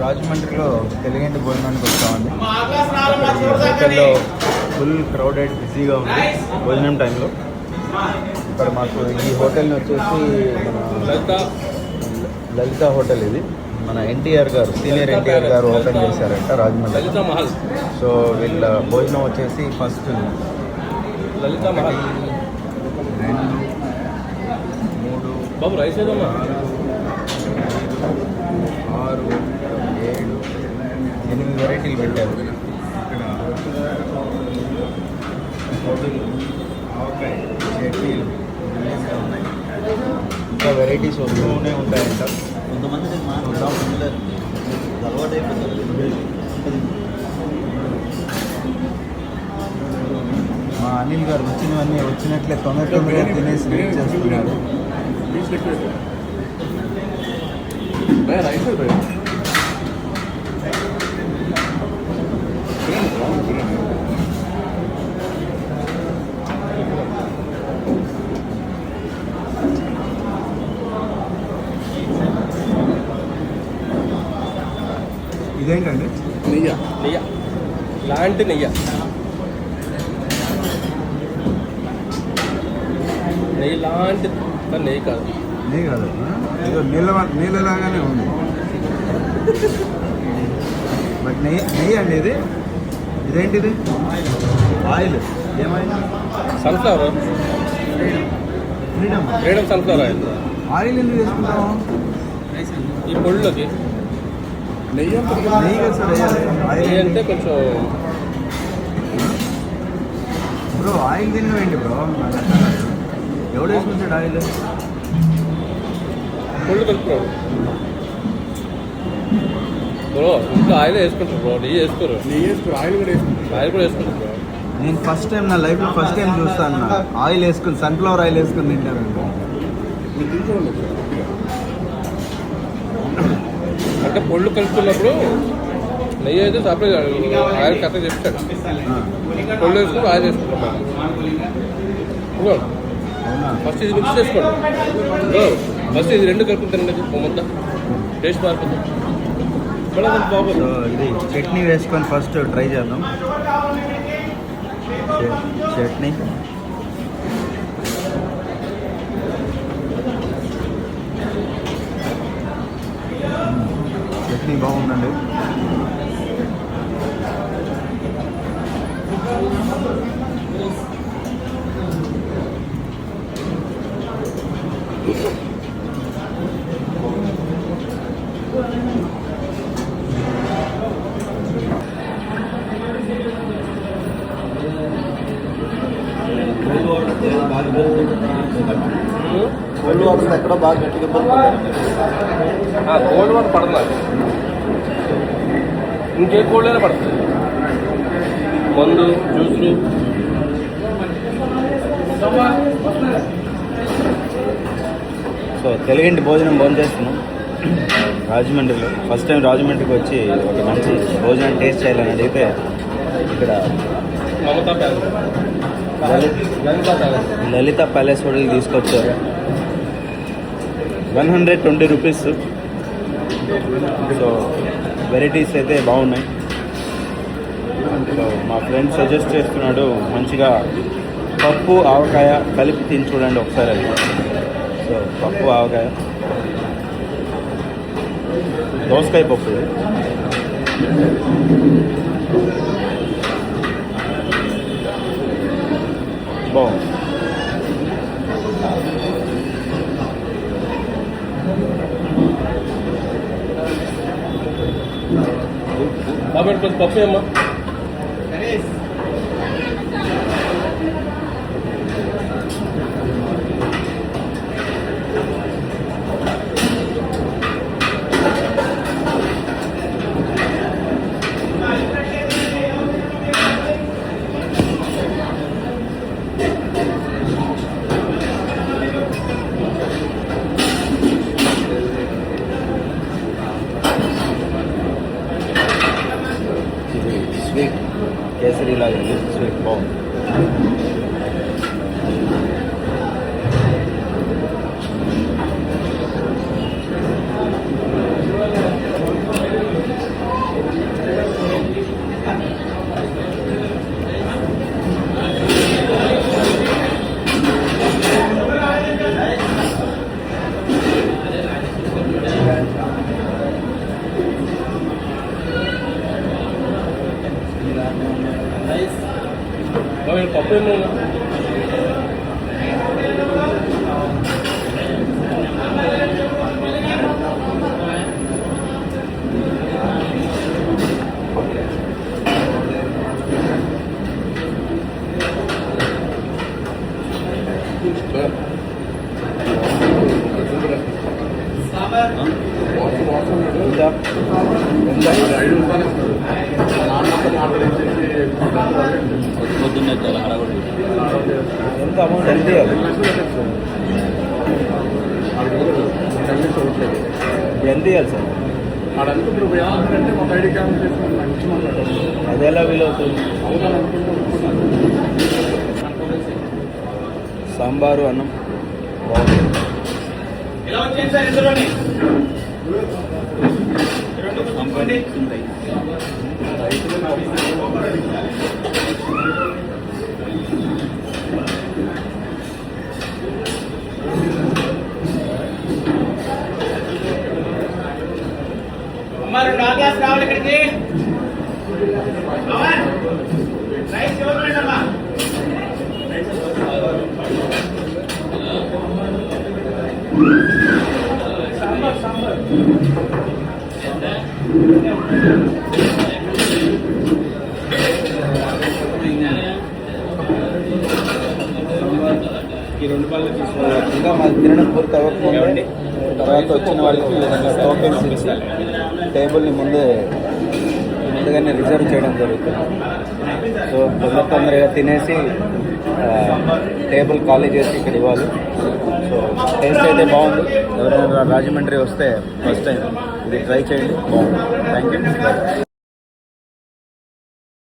రాజమండ్రిలో తెలుగింటి భోజనానికి వచ్చామండి. ఈ హోటల్లో ఫుల్ క్రౌడెడ్ బిజీగా ఉంది భోజనం టైంలో. ఇక్కడ మాకు ఈ హోటల్ని వచ్చేసి మన లలిత హోటల్, ఇది మన ఎన్టీఆర్ గారు, సీనియర్ ఎన్టీఆర్ గారు ఓపెన్ చేశారంట రాజమండ్రి. లలిత మహల్. సో వీళ్ళ భోజనం వచ్చేసి ఫస్ట్ లలిత మహల్ 2, 3, బాబు రైస్ ఏదమ్మా 6, 7, 8 వెరైటీలు పెట్టారు. ఇక్కడ ఆవకాయ చట్నీలు ఉన్నాయి, ఇంకా వెరైటీస్ వస్తూనే ఉంటాయంట. కొంతమంది అలవాటు అయిపోతుంది. మా అనిల్ గారు వచ్చినవన్నీ వచ్చినట్లే తొందరగా తినేసి వెయిట్ చేస్తున్నారు. ఇదేంటండి? నెయ్యి లాంటి నెయ్యి లాంటి నెయ్యి కాదు. నెయ్యి కాదు, ఏదో నీళ్ళలాగానే ఉంది. బట్ నెయ్యి అండి ఇది. ఇదేంటిది? ఆయిల్. ఏమైనా sunflower, freedom sunflower oil. Oil ఎందుకు వేసుకుంటాము? ఈ పొడిలోకి నెయ్యి కదా సార్ వేయాలి. నెయ్యి అంటే కొంచెం బ్రో ఆయిల్ తిన్నవేంటి బ్రో? ఎవడు వేసుకుంటాడు ఆయిల్? పొళ్ళు కలుపుకోరు బ్రో, ఇంట్లో ఆయిల్ వేసుకుంటారు బ్రో, నెయ్యి వేసుకోరు. ఆయిల్ కూడా వేసుకుంటారు బ్రో. నేను ఫస్ట్ టైం నా లైఫ్లో ఫస్ట్ టైం చూస్తాను ఆయిల్ వేసుకుని, సన్ఫ్లవర్ ఆయిల్ వేసుకుని తింటారు. అంటే పొళ్ళు కలుపుతున్నప్పుడు నెయ్యి అయితే సపరేట్ ఆయిల్ కరెక్ట్గా చెప్తాడు. పొళ్ళు వేసుకుని ఆయిల్ వేసుకుంటాం. ఫస్ట్ ఇది మిక్స్ చేసుకోండి. ఫస్ట్ ఇది రెండు కలుపుతానండి, మొత్తం టేస్ట్ మారిపోతుంది. సో ఇది చట్నీ వేసుకొని ఫస్ట్ ట్రై చేద్దాం. చట్నీ చట్నీ బాగుందండి. కోల్డ్ వాటర్ ఎక్కడ బాగా గట్టిగా కోల్డ్ వాటర్ పడుతుంది, ఇంకే కోల్డ్ అయినా పడుతుంది. మందు జ్యూస్లు సో తెలుగింటి భోజనం చేస్తున్నాం రాజమండ్రిలో. ఫస్ట్ టైం రాజమండ్రికి వచ్చి ఒక మంచి భోజనం టేస్ట్ చేయాలని అడిగితే ఇక్కడ లలిత ప్యాలెస్ హోటల్కి తీసుకొచ్చారు. 120 రూపీస్. సో వెరైటీస్ అయితే బాగున్నాయి. సో మా ఫ్రెండ్ సజెస్ట్ చేస్తున్నాడు మంచిగా పప్పు ఆవకాయ కలిపి తిని చూడండి ఒకసారి అది. సో పప్పు ఆవకాయ, దోసకాయ పప్పు ఇది. బాగుంది. బాబు కొంచెం పప్పు అమ్మా. స్వీట్ కేసరి లాగా స్వీట్ బాగుంది. తప్పేం లేదు. ఎంత పొద్దున్నే చాలా హడావుడి. ఎంత అమౌంట్ ఎంత ఇవ్వాలి ఎంత ఇవ్వాలి సార్ అది ఎలా వీలవుతుంది సాంబారు అన్నం బాగుంది అమ్మారు డాగ్లాస్ రావాలి ఇక్కడికి రైస్ ఎవరు సాంబార్ సాంబార్ ఈ 2 పళ్ళు ఇంకా మాది తినడం పూర్తి అవ్వకపోతే తర్వాత వచ్చిన వాళ్ళకి ఈ విధంగా టోకెన్స్ ఇచ్చి టేబుల్ని ముందుగానే రిజర్వ్ చేయడం జరుగుతుంది. సో తొందరగా తినేసి టేబుల్ ఖాళీ చేసి ఇక్కడ ఇవ్వాలి. సో టేస్ట్ అయితే బాగుంది. ఎవరైనా రాజమండ్రి వస్తే ఫస్ట్ టైం ఇది ట్రై చేయండి, బాగుంది. Thank you.